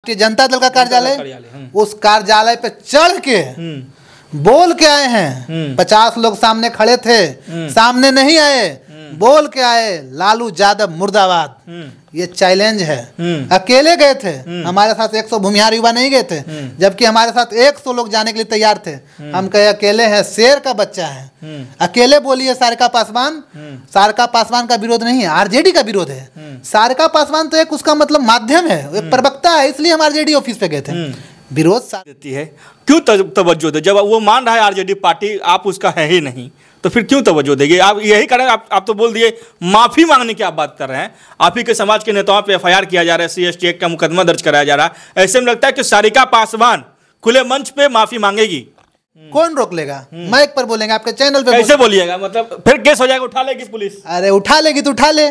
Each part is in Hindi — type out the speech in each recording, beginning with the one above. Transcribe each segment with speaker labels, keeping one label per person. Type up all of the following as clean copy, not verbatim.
Speaker 1: भारतीय जनता दल का कार्यालय, उस कार्यालय पे चढ़ के बोल के आए हैं। 50 लोग सामने खड़े थे, सामने नहीं आए, बोल के आए लालू यादव मुर्दाबाद। ये चैलेंज है। अकेले गए थे, हमारे साथ 100 भूमिहार युवा नहीं गए थे, जबकि हमारे साथ 100 लोग जाने के लिए तैयार थे। हम कहे अकेले हैं, शेर का बच्चा है, अकेले बोलिए सारिका पासवान। सारिका पासवान का विरोध नहीं है, आरजेडी का विरोध है। सारिका पासवान तो एक उसका मतलब माध्यम है, एक प्रवक्ता है, इसलिए हम आरजेडी ऑफिस पे गए थे। विरोध
Speaker 2: देती है, क्यों तवज्जो दे? जब वो मान रहा है आरजेडी पार्टी, आप उसका है ही नहीं, तो फिर क्यों तवज्जो देगी? आप यही कारण आप तो बोल दिए माफी मांगने की आप बात कर रहे हैं। आप ही के समाज के नेताओं पे एफआईआर किया जा रहा है, CST एक्ट का मुकदमा दर्ज कराया जा रहा है। ऐसे में लगता है कि सारिका पासवान खुले मंच पे माफी मांगेगी।
Speaker 1: कौन रोक लेगा? माइक पर बोलेंगे, आपके चैनल पे
Speaker 2: कैसे बोलिएगा? मतलब फिर केस हो जाएगा, उठा लेगी पुलिस।
Speaker 1: अरे उठा लेगी तो उठा ले,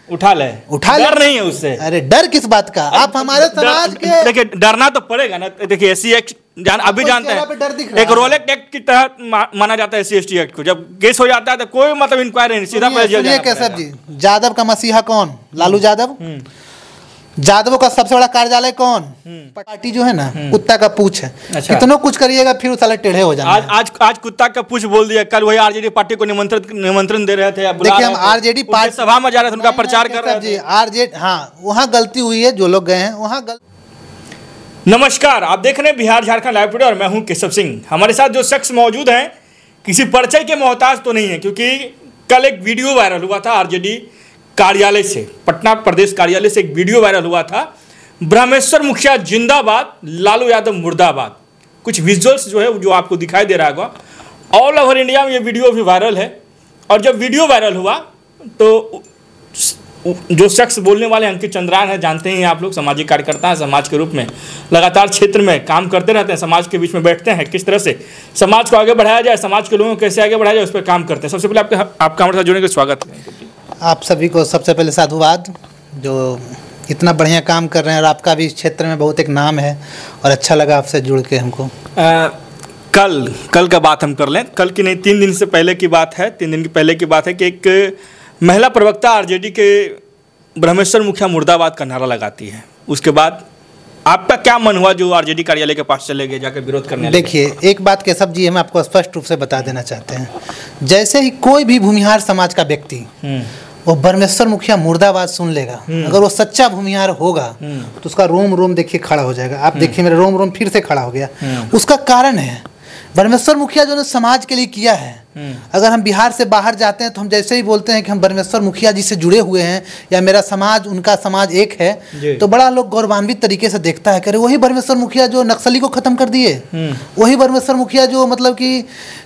Speaker 2: उठा ले, डर नहीं है उससे।
Speaker 1: अरे डर किस बात का? आप हमारे समाज के,
Speaker 2: देखिए डरना तो पड़ेगा ना। देखिए SC एक्ट अभी जानते हैं, एक रोलेक्ट एक्ट की तहत माना जाता है CST एक्ट को। जब केस हो जाता है तो कोई मतलब इंक्वायरी नहीं, सीधा जेल जाना पड़ेगा।
Speaker 1: जी, यादव का मसीहा कौन? लालू यादव। यादवों का सबसे बड़ा कार्यालय कौन? पार्टी जो है ना, कुत्ता का पूछ है। अच्छा। कितना कुछ करिएगा फिर साले टेढ़े हो जाएंगे।
Speaker 2: आज कुत्ता का पूछ बोल दिया, कल वही आरजेडी पार्टी को निमंत्रण दे रहे थे।
Speaker 1: देखिए हम आरजेडी पार्टी
Speaker 2: सभा में जा रहे थे, उनका प्रचार कर रहे थे।
Speaker 1: आरजेडी, हाँ वहाँ गलती हुई है, जो लोग गए हैं वहाँ
Speaker 2: नमस्कार, आप देख रहे हैं बिहार झारखंड लाइव टुडे और मैं हूं केशव सिंह। हमारे साथ जो शख्स मौजूद हैं किसी परिचय के मोहताज तो नहीं है, क्योंकि कल एक वीडियो वायरल हुआ था आरजेडी कार्यालय से, पटना प्रदेश कार्यालय से एक वीडियो वायरल हुआ था। ब्रह्मेश्वर मुखिया जिंदाबाद, लालू यादव मुर्दाबाद। कुछ विजुअल्स जो है जो आपको दिखाई दे रहा होगा, ऑल ओवर इंडिया में ये वीडियो भी वायरल है। और जब वीडियो वायरल हुआ तो जो शख्स बोलने वाले अंकित चंद्रान है, जानते हैं आप लोग, सामाजिक कार्यकर्ता हैं, समाज के रूप में लगातार क्षेत्र में काम करते रहते हैं, समाज के बीच में बैठते हैं, किस तरह से समाज को आगे बढ़ाया जाए, समाज के लोगों को कैसे आगे बढ़ाया जाए, उस पर काम करते हैं। सबसे पहले आपका हमारे साथ जुड़ने का स्वागत है।
Speaker 1: आप सभी को सबसे पहले साधुवाद, जो इतना बढ़िया काम कर रहे हैं और आपका भी इस क्षेत्र में बहुत एक नाम है और अच्छा लगा आपसे जुड़ के हमको।
Speaker 2: कल का बात हम कर लें, कल की नहीं 3 दिन से पहले की बात है, 3 दिन की पहले की बात है कि एक महिला प्रवक्ता आरजेडी के ब्रह्मेश्वर मुखिया मुर्दाबाद का नारा लगाती है। उसके बाद आपका क्या मन हुआ जो आरजेडी कार्यालय के पास चले गए जाकर विरोध करने?
Speaker 1: देखिए एक बात केशव जी हम आपको स्पष्ट रूप से बता देना चाहते हैं, जैसे ही कोई भी भूमिहार समाज का व्यक्ति वो ब्रह्मेश्वर मुखिया मुर्दाबाद सुन लेगा, अगर वो सच्चा भूमिहार होगा तो उसका रोम रोम देखिए खड़ा हो जाएगा। आप देखिए मेरा रोम रोम फिर से खड़ा हो गया। उसका कारण है ब्रह्मेश्वर मुखिया जो ने समाज के लिए किया है। अगर हम बिहार से बाहर जाते हैं तो हम जैसे ही बोलते हैं कि हम ब्रह्मेश्वर मुखिया जी से जुड़े हुए हैं या मेरा समाज उनका समाज एक है, तो बड़ा लोग गौरवान्वित तरीके से देखता है, करे वही ब्रह्मेश्वर मुखिया जो नक्सली को खत्म कर दिए, वही ब्रह्मेश्वर मुखिया जो मतलब कि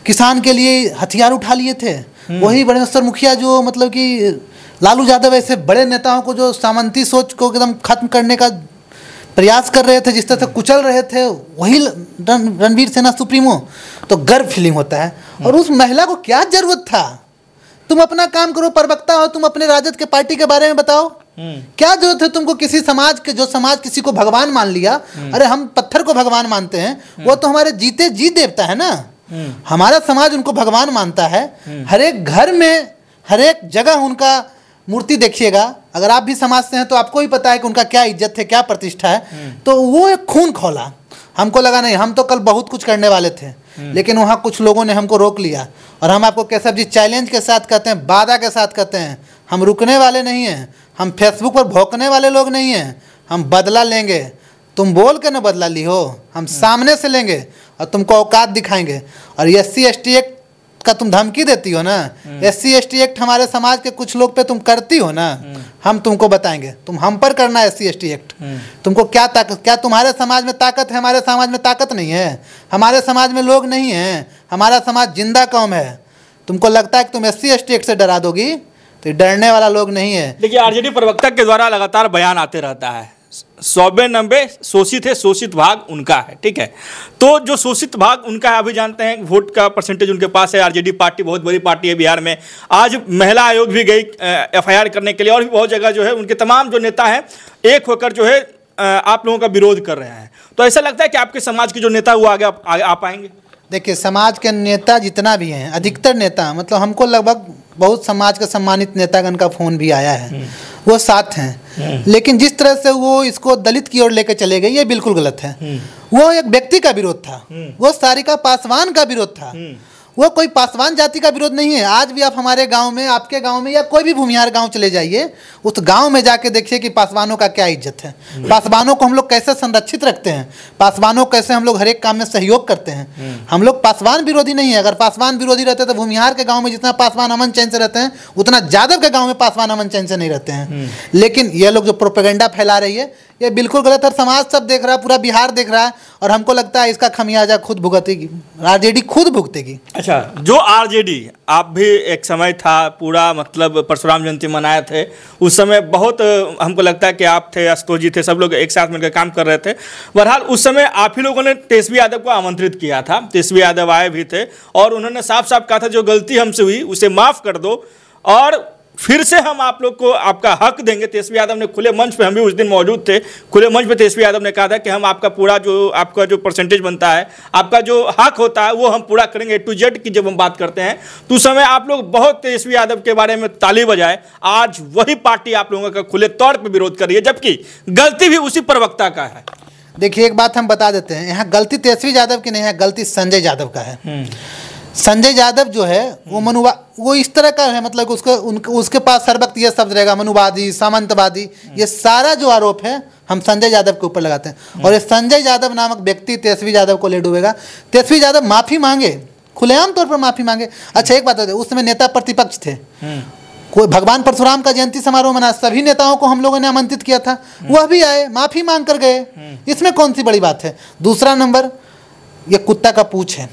Speaker 1: किसान के लिए हथियार उठा लिए थे, वही ब्रह्मेश्वर मुखिया जो मतलब कि लालू यादव ऐसे बड़े नेताओं को जो सामंती सोच को एकदम खत्म करने का प्रयास कर रहे थे, जिस तरह से कुचल रहे थे, वही रणवीर सेना सुप्रीमो। तो गर्व फीलिंग होता है। और उस महिला को क्या जरूरत था? तुम अपना काम करो, प्रवक्ता हो, तुम अपने राजद के पार्टी के बारे में बताओ। क्या जरूरत है तुमको किसी समाज के, जो समाज किसी को भगवान मान लिया? अरे हम पत्थर को भगवान मानते हैं, वो तो हमारे जीते जी देवता है ना। हमारा समाज उनको भगवान मानता है। हर एक घर में, हर एक जगह उनका मूर्ति देखिएगा। अगर आप भी समाज से हैं तो आपको ही पता है कि उनका क्या इज्जत है, क्या प्रतिष्ठा है। तो वो एक खून खौला। हमको लगा नहीं, हम तो कल बहुत कुछ करने वाले थे, लेकिन वहाँ कुछ लोगों ने हमको रोक लिया। और हम आपको केशव जी चैलेंज के साथ कहते हैं, वादा के साथ कहते हैं, हम रुकने वाले नहीं हैं। हम फेसबुक पर भौंकने वाले लोग नहीं हैं। हम बदला लेंगे। तुम बोल के न बदला ली हो, हम सामने से लेंगे और तुमको औकात दिखाएंगे। और SC ST एक्ट का तुम धमकी देती हो ना, SC ST एक्ट हमारे समाज के कुछ लोग पे तुम करती हो ना, हम तुमको बताएंगे। तुम हम पर करना SC ST एक्ट। तुमको क्या ताकत, क्या तुम्हारे समाज में ताकत है? हमारे समाज में ताकत नहीं है। हमारे समाज में लोग नहीं हैं। हमारा समाज जिंदा कौम है। तुमको लगता है कि तुम SC ST एक्ट से डरा दोगी? तो डरने वाला लोग नहीं है।
Speaker 2: देखिए आरजेडी प्रवक्ता के द्वारा लगातार बयान आते रहता है, 190 शोषित है, शोषित भाग उनका है, ठीक है। तो जो शोषित भाग उनका है, अभी जानते हैं वोट का परसेंटेज उनके पास है। आरजेडी पार्टी बहुत बड़ी पार्टी है बिहार में। आज महिला आयोग भी गई FIR करने के लिए, और भी बहुत जगह जो है उनके तमाम जो नेता हैं एक होकर जो है आप लोगों का विरोध कर रहे हैं। तो ऐसा लगता है कि आपके समाज के जो नेता वो आगे आ पाएंगे?
Speaker 1: देखिए समाज के नेता जितना भी हैं, अधिकतर नेता, मतलब हमको लगभग बहुत समाज के सम्मानित नेतागण का फ़ोन भी आया है वो साथ हैं, लेकिन जिस तरह से वो इसको दलित की ओर लेकर चले गए ये बिल्कुल गलत है। वो एक व्यक्ति का विरोध था, वो सारिका पासवान का विरोध था, वो कोई पासवान जाति का विरोध नहीं है। आज भी आप हमारे गांव में, आपके गांव में या कोई भी भूमिहार गांव चले जाइए, उस गांव में जाके देखिए कि पासवानों का क्या इज्जत है, पासवानों को हम लोग कैसे संरक्षित रखते हैं, पासवानों कैसे हम लोग हर एक काम में सहयोग करते हैं। हम लोग पासवान विरोधी नहीं है। अगर पासवान विरोधी रहते तो भूमिहार के गाँव में जितना पासवान अमन चैन से रहते हैं उतना यादव के गाँव में पासवान अमन चैन से नहीं रहते हैं। लेकिन ये लोग जो प्रोपेगेंडा फैला रही है ये बिल्कुल गलत है। समाज सब देख रहा है, पूरा बिहार देख रहा है, और हमको लगता है इसका खमियाजा खुद भुगतेगी, आरजेडी खुद भुगतेगी।
Speaker 2: अच्छा, जो आरजेडी, आप भी एक समय था पूरा मतलब परशुराम जयंती मनाए थे, उस समय बहुत हमको लगता है कि आप थे, आशुतोष जी थे, सब लोग एक साथ मिलकर काम कर रहे थे। बहरहाल उस समय आप ही लोगों ने तेजस्वी यादव को आमंत्रित किया था, तेजस्वी यादव आए भी थे और उन्होंने साफ साफ कहा था जो गलती हमसे हुई उसे माफ़ कर दो और फिर से हम आप लोग को आपका हक देंगे। तेजस्वी यादव ने खुले मंच पे, हम भी उस दिन मौजूद थे, खुले मंच पे तेजस्वी यादव ने कहा था कि हम आपका पूरा जो आपका जो परसेंटेज बनता है, आपका जो हक होता है वो हम पूरा करेंगे टू जेड की। जब हम बात करते हैं तो उस समय आप लोग बहुत तेजस्वी यादव के बारे में ताली बजाए। आज वही पार्टी आप लोगों का खुले तौर पर विरोध कर रही है, जबकि गलती भी उसी प्रवक्ता का है।
Speaker 1: देखिए एक बात हम बता देते हैं, यहाँ गलती तेजस्वी यादव की नहीं है, गलती संजय यादव का है। संजय यादव जो है वो इस तरह का है, मतलब उसके पास हर वक्त ये शब्द रहेगा मनुवादी, सामंतवादी, ये सारा जो आरोप है हम संजय यादव के ऊपर लगाते हैं। और ये संजय यादव नामक व्यक्ति तेजस्वी यादव को ले डूबेगा। तेजस्वी यादव माफ़ी मांगे, खुलेआम तौर पर माफ़ी मांगे। अच्छा एक बात है, उस समय नेता प्रतिपक्ष थे, कोई भगवान परशुराम का जयंती समारोह मना, सभी नेताओं को हम लोगों ने आमंत्रित किया था, वह भी आए, माफ़ी मांग कर गए, इसमें कौन सी बड़ी बात है। दूसरा नंबर, ये कुत्ता का पूछ है,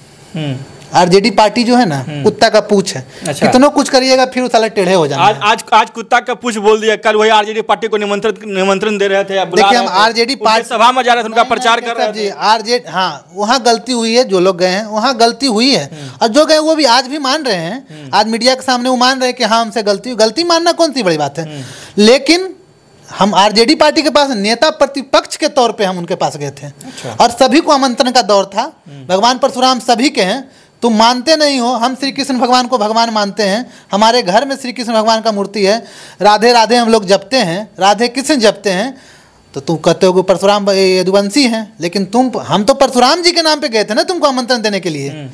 Speaker 1: आरजेडी पार्टी जो है ना कुत्ता का पूछ है। अच्छा। कितनों कुछ करिएगा फिर साला टेढ़े हो जाना।
Speaker 2: आज कुत्ता का पूछ बोल दिया, कल वही आरजेडी पार्टी को निमंत्रण दे रहे थे।
Speaker 1: देखिए हम आरजेडी पार्टी
Speaker 2: सभा में जा रहे थे, उनका प्रचार कर रहे थे।
Speaker 1: आरजेडी, हाँ वहाँ गलती हुई है, जो लोग गए हैं वहाँ गलती हुई है, और जो गए वो भी आज भी मान रहे हैं। आज मीडिया के सामने वो मान रहे हैं कि हाँ हमसे गलती मानना कौन सी बड़ी बात है। लेकिन हम आरजेडी पार्टी के पास नेता प्रतिपक्ष के तौर पे हम उनके पास गए थे। अच्छा। और सभी को आमंत्रण का दौर था। भगवान परशुराम सभी के हैं, तुम मानते नहीं हो, हम श्री कृष्ण भगवान को भगवान मानते हैं, हमारे घर में श्री कृष्ण भगवान का मूर्ति है, राधे राधे हम लोग जपते हैं, राधे कृष्ण जपते हैं, तो तुम कहते हो कि परशुराम यदुवंशी हैं, लेकिन हम तो परशुराम जी के नाम पे गए थे ना तुमको आमंत्रण देने के लिए।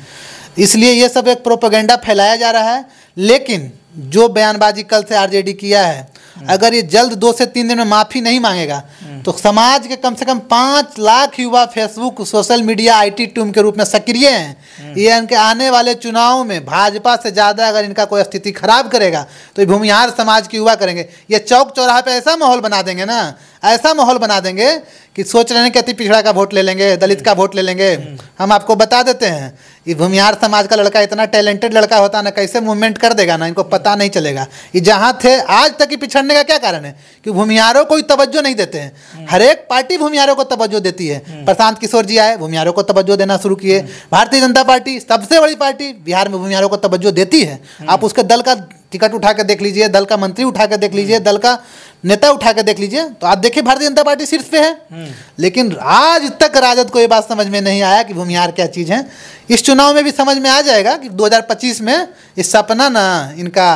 Speaker 1: इसलिए ये सब एक प्रोपेगेंडा फैलाया जा रहा है। लेकिन जो बयानबाजी कल से आरजेडी किया है, अगर ये जल्द 2 से 3 दिन में माफ़ी नहीं मांगेगा तो समाज के कम से कम 5 लाख युवा Facebook, social media, IT team के रूप में सक्रिय हैं। ये इनके आने वाले चुनाव में भाजपा से ज़्यादा अगर इनका कोई स्थिति खराब करेगा तो ये भूमिहार समाज के युवा करेंगे। ये चौक चौराहा पे ऐसा माहौल बना देंगे ना, ऐसा माहौल बना देंगे कि सोच रहे हैं कि अति पिछड़ा का वोट ले लेंगे, दलित का वोट ले लेंगे। हम आपको बता देते हैं, ये भूमिहार समाज का लड़का इतना टैलेंटेड लड़का होता ना, कैसे मूवमेंट कर देगा ना, इनको पता नहीं चलेगा। ये जहाँ थे आज तक ही पिछड़ने का क्या कारण है कि भूमिहारों को तवज्जो नहीं देते हैं। हर एक पार्टी भूमिहारों को तवज्जो देती है। प्रशांत किशोर जी आए, भूमिहारों को तवज्जो देना शुरू किए। भारतीय जनता पार्टी सबसे बड़ी पार्टी बिहार में भूमिहारों को तवज्जो देती है। आप उसके दल का टिकट उठा के देख लीजिए, दल का मंत्री उठा के देख लीजिए, दल का नेता उठा के देख लीजिए, तो आप देखिए भारतीय जनता पार्टी शीर्ष पे है। लेकिन आज तक राजद को ये बात समझ में नहीं आया कि भूमिहार क्या चीज़ है। इस चुनाव में भी समझ में आ जाएगा कि 2025 में इस सपना ना इनका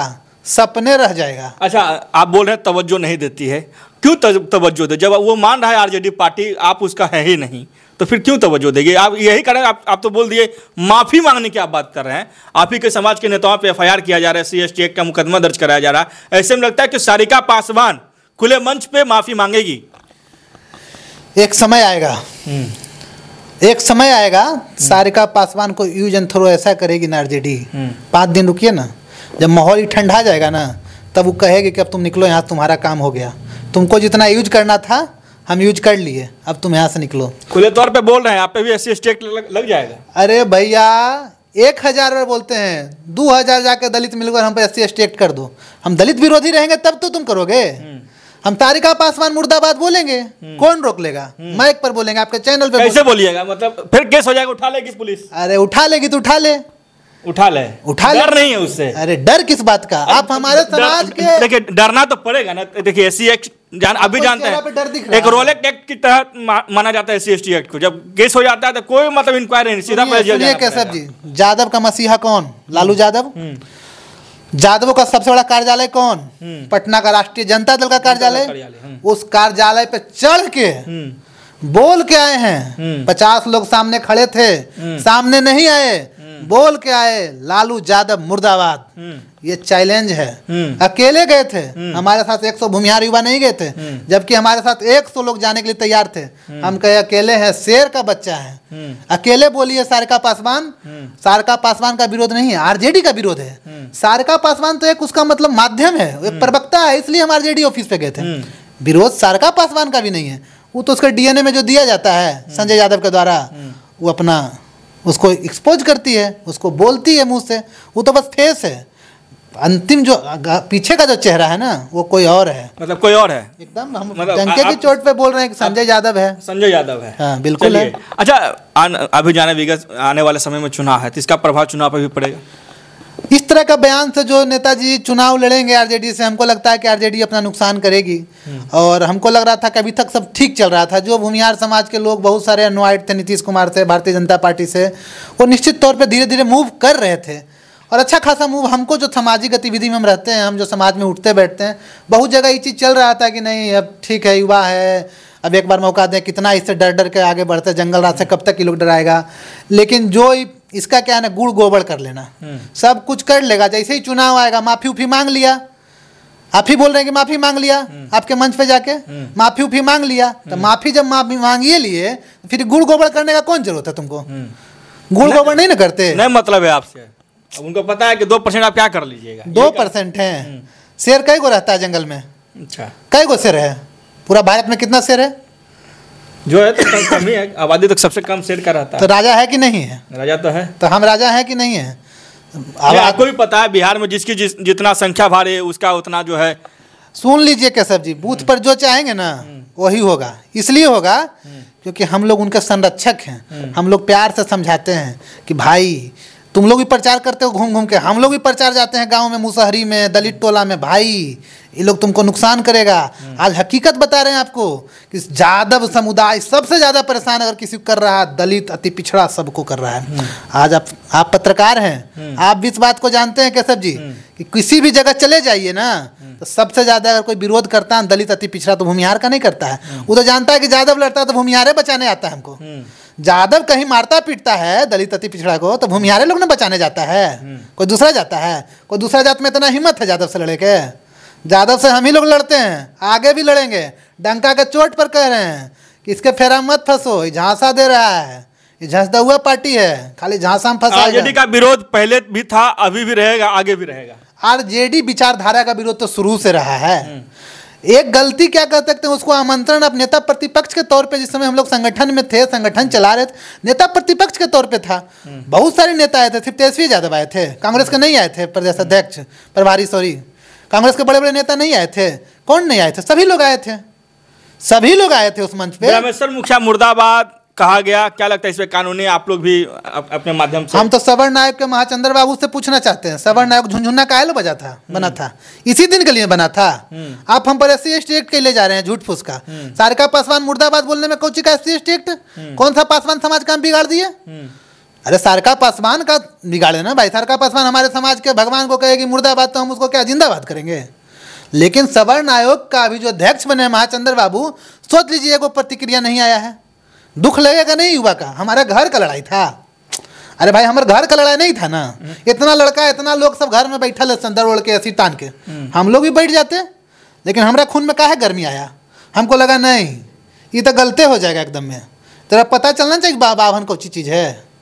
Speaker 1: सपने रह जाएगा।
Speaker 2: अच्छा, आप बोल रहे हैं तवज्जो नहीं देती है, क्यों तवज्जो दे? जब वो मान रहा है आरजेडी पार्टी, आप उसका है ही नहीं, तो फिर क्यों तवज्जो देगी? आप यही करें, आप तो बोल दिए माफ़ी मांगने की आप बात कर रहे हैं। आप ही के समाज के नेताओं पे एफआईआर किया जा रहा है, SC/ST एक्ट का मुकदमा दर्ज कराया जा रहा है। ऐसे में लगता है कि सारिका पासवान खुले मंच पे माफ़ी मांगेगी।
Speaker 1: एक समय आएगा, एक समय आएगा, सारिका पासवान को यूज एंड थ्रो ऐसा करेगी ना आरजेडी। 5 दिन रुकिए ना, जब माहौल ही ठंडा जाएगा ना, तब वो कहेगी कि अब तुम निकलो यहाँ, तुम्हारा काम हो गया, तुमको जितना यूज करना था हम यूज कर लिए, अब तुम यहाँ से निकलो। खुले
Speaker 2: तौर पे बोल रहे हैं, आप पे भी SC/ST एक्ट लग जाएगा।
Speaker 1: अरे भैया 1000 बार बोलते हैं, 2000 जाके दलित मिलकर हम पे SC/ST एक्ट कर दो। हम दलित विरोधी रहेंगे तब तो तुम करोगे। हम सारिका पासवान मुर्दाबाद बोलेंगे, कौन रोक लेगा? माइक पर बोलेंगे, आपके चैनल पे।
Speaker 2: कैसे बोलिएगा? मतलब फिर केस हो जाएगा, उठा लेगी पुलिस।
Speaker 1: अरे उठा लेगी तो उठा ले, डर
Speaker 2: नहीं है उससे।
Speaker 1: अरे डर किस बात का? आप हमारे समाज के,
Speaker 2: देखिए डरना तो पड़ेगा ना। देखिए SC एक्ट अभी जानते हैं, एक रोलेक्स एक्ट की तरह माना जाता है SC/ST एक्ट को। जब केस हो जाता है तो कोई मतलब इंक्वायरी नहीं, सीधा
Speaker 1: केशव जी, यादव का मसीहा कौन? लालू यादव। जादवों का सबसे बड़ा कार्यालय कौन? पटना का राष्ट्रीय जनता दल का कार्यालय। उस कार्यालय पे चढ़ के बोल के आए हैं। 50 लोग सामने खड़े थे, सामने नहीं आए, बोल के आए लालू यादव मुर्दाबाद। ये चैलेंज है। अकेले गए थे, हमारे साथ 100 भूमिहार युवा नहीं गए थे, जबकि हमारे साथ 100 लोग जाने के लिए तैयार थे। हम कहे अकेले हैं, शेर का बच्चा है, अकेले बोलिए। सारिका पासवान, सारिका पासवान का विरोध नहीं है, आरजेडी का विरोध है। सारिका पासवान तो एक उसका मतलब माध्यम है, एक प्रवक्ता है, इसलिए हम आरजेडी ऑफिस पे गए थे। विरोध सारिका पासवान का भी नहीं है। वो तो उसके डीएनए में जो दिया जाता है संजय यादव के द्वारा, वो अपना उसको एक्सपोज करती है, उसको बोलती है मुंह से। वो तो बस फेस है, अंतिम जो पीछे का जो चेहरा है ना वो कोई और है।
Speaker 2: मतलब कोई और है
Speaker 1: एकदम। हम डंके की चोट पे बोल रहे हैं कि संजय यादव है।
Speaker 2: संजय यादव है,
Speaker 1: हाँ बिल्कुल है।
Speaker 2: अच्छा, अभी जाने विगत आने वाले समय में चुनाव है, तो इसका प्रभाव चुनाव पर भी पड़ेगा?
Speaker 1: इस तरह का बयान से जो नेताजी चुनाव लड़ेंगे आरजेडी से, हमको लगता है कि आरजेडी अपना नुकसान करेगी। और हमको लग रहा था कि अभी तक सब ठीक चल रहा था। जो भूमिहार समाज के लोग बहुत सारे अनवाइड थे नीतीश कुमार से, भारतीय जनता पार्टी से, वो निश्चित तौर पे धीरे धीरे मूव कर रहे थे और अच्छा खासा मूव। हमको जो सामाजिक गतिविधि में हम रहते हैं, हम जो समाज में उठते बैठते हैं, बहुत जगह ये चीज़ चल रहा था कि नहीं अब ठीक है, युवा है, अब एक बार मौका दें। कितना इससे डर डर के आगे बढ़ते, जंगल रात से कब तक ये लोग डराएगा। लेकिन जो इसका क्या है ना, गुड़ गोबर कर लेना, सब कुछ कर लेगा। जैसे ही चुनाव आएगा, माफी उफी मांग लिया, आप ही बोल रहे हैं कि माफी मांग लिया, आपके मंच पे जाके माफी उफी मांग लिया, तो माफी जब माफी मांगिए लिए, फिर गुड़ गोबर करने का कौन जरूरत है तुमको? गुड़ गोबर नहीं ना करते।
Speaker 2: नहीं मतलब है आपसे, उनको पता है कि 2% आप क्या कर लीजिएगा।
Speaker 1: 2% है। शेर कई गो रहता है जंगल में?
Speaker 2: अच्छा,
Speaker 1: कई गो शेर है? पूरा भारत में कितना शेर है?
Speaker 2: जो है तो कम ही है, आबादी तो सबसे कम शेर का रहता है।
Speaker 1: तो राजा है कि नहीं है?
Speaker 2: राजा तो है।
Speaker 1: तो हम राजा है कि नहीं है?
Speaker 2: अब आपको भी पता है बिहार में जिसकी जितना संख्या भारी है उसका उतना जो है।
Speaker 1: सुन लीजिए केशव जी, बूथ पर जो चाहेंगे ना वही होगा। इसलिए होगा क्योंकि हम लोग उनके संरक्षक हैं। हम लोग प्यार से समझाते हैं कि भाई तुम लोग भी प्रचार करते हो घूम घूम के, हम लोग भी प्रचार जाते हैं गांव में, मुसहरी में, दलित टोला में। भाई ये लोग तुमको नुकसान करेगा। आज हकीकत बता रहे हैं आपको कि यादव समुदाय सबसे ज़्यादा परेशान अगर किसी को कर रहा है, दलित, अति पिछड़ा सबको कर रहा है। आज आप पत्रकार हैं, आप भी इस बात को जानते हैं केशव जी कि किसी भी जगह चले जाइए ना, तो सबसे ज़्यादा अगर कोई विरोध करता है दलित अति पिछड़ा, तो भूमिहार का नहीं करता है। वो तो जानता है कि यादव लड़ता है तो भूमिहारे बचाने आता है हमको। यादव कहीं मारता पीटता है दलित अति पिछड़ा को, तो भूमिहारे लोग ने बचाने जाता है, कोई दूसरा जाता है? कोई दूसरा जात में इतना हिम्मत है यादव से लड़े के? यादव से हम ही लोग लड़ते हैं, आगे भी लड़ेंगे। डंका के चोट पर कह रहे हैं कि इसके फेरा मत फंसो, ये झांसा दे रहा है, ये झांसदा हुआ पार्टी है, खाली झांसा में फंसा।
Speaker 2: आरजेडी का विरोध पहले भी था, अभी भी रहेगा, आगे भी रहेगा।
Speaker 1: आरजेडी विचारधारा का विरोध तो शुरू से रहा है। एक गलती क्या कर सकते हैं, उसको आमंत्रण अब नेता प्रतिपक्ष के तौर पे, जिस समय हम लोग संगठन में थे, संगठन चला रहे थे, नेता प्रतिपक्ष के तौर पे था। बहुत सारे नेता आए थे, सिर्फ तेजस्वी यादव आए थे, कांग्रेस के नहीं आए थे। प्रदेश अध्यक्ष प्रभारी, सॉरी, कांग्रेस के बड़े बड़े नेता नहीं आए थे। कौन नहीं आए थे? सभी लोग आए थे, सभी लोग आए थे उस मंच पे।
Speaker 2: रामेश्वर मुखिया मुर्दाबाद कहा गया, क्या लगता है इसमें कानूनी आप लोग भी अपने माध्यम से?
Speaker 1: हम तो सवर्ण नायक के महाचंद्र बाबू से पूछना चाहते हैं, सवर्ण नायक झुनझुना काहे लो बजा था, बना था इसी दिन के लिए बना था। आप हम पर SC ST एक्ट के ले जा रहे हैं, झूठ फूस का। सारिका पासवान मुर्दाबाद बोलने में कौन सी का SC ST एक्ट? कौन सा पासवान समाज काम बिगाड़ दिए? अरे सारिका पासवान का बिगाड़े ना भाई। सारिका पासवान हमारे समाज के भगवान को कहेगी मुर्दाबाद, तो हम उसको क्या जिंदाबाद करेंगे? लेकिन सवर्ण आयोग का अभी जो अध्यक्ष बने महाचंद्र बाबू, सोच लीजिए वो प्रतिक्रिया नहीं आया है। दुख लगेगा नहीं युवा का? हमारे घर का लड़ाई था। अरे भाई हमारे घर का लड़ाई नहीं था ना। इतना लड़का, इतना लोग सब घर में बैठल है संदर ओढ़ के, ऐसी तान के, हम लोग भी बैठ जाते। लेकिन हमारा खून में काहे गर्मी आया? हमको लगा नहीं ये तो गलते हो जाएगा एकदम में। तेरा पता चलना चाहिए बावन कौन सी चीज़ है।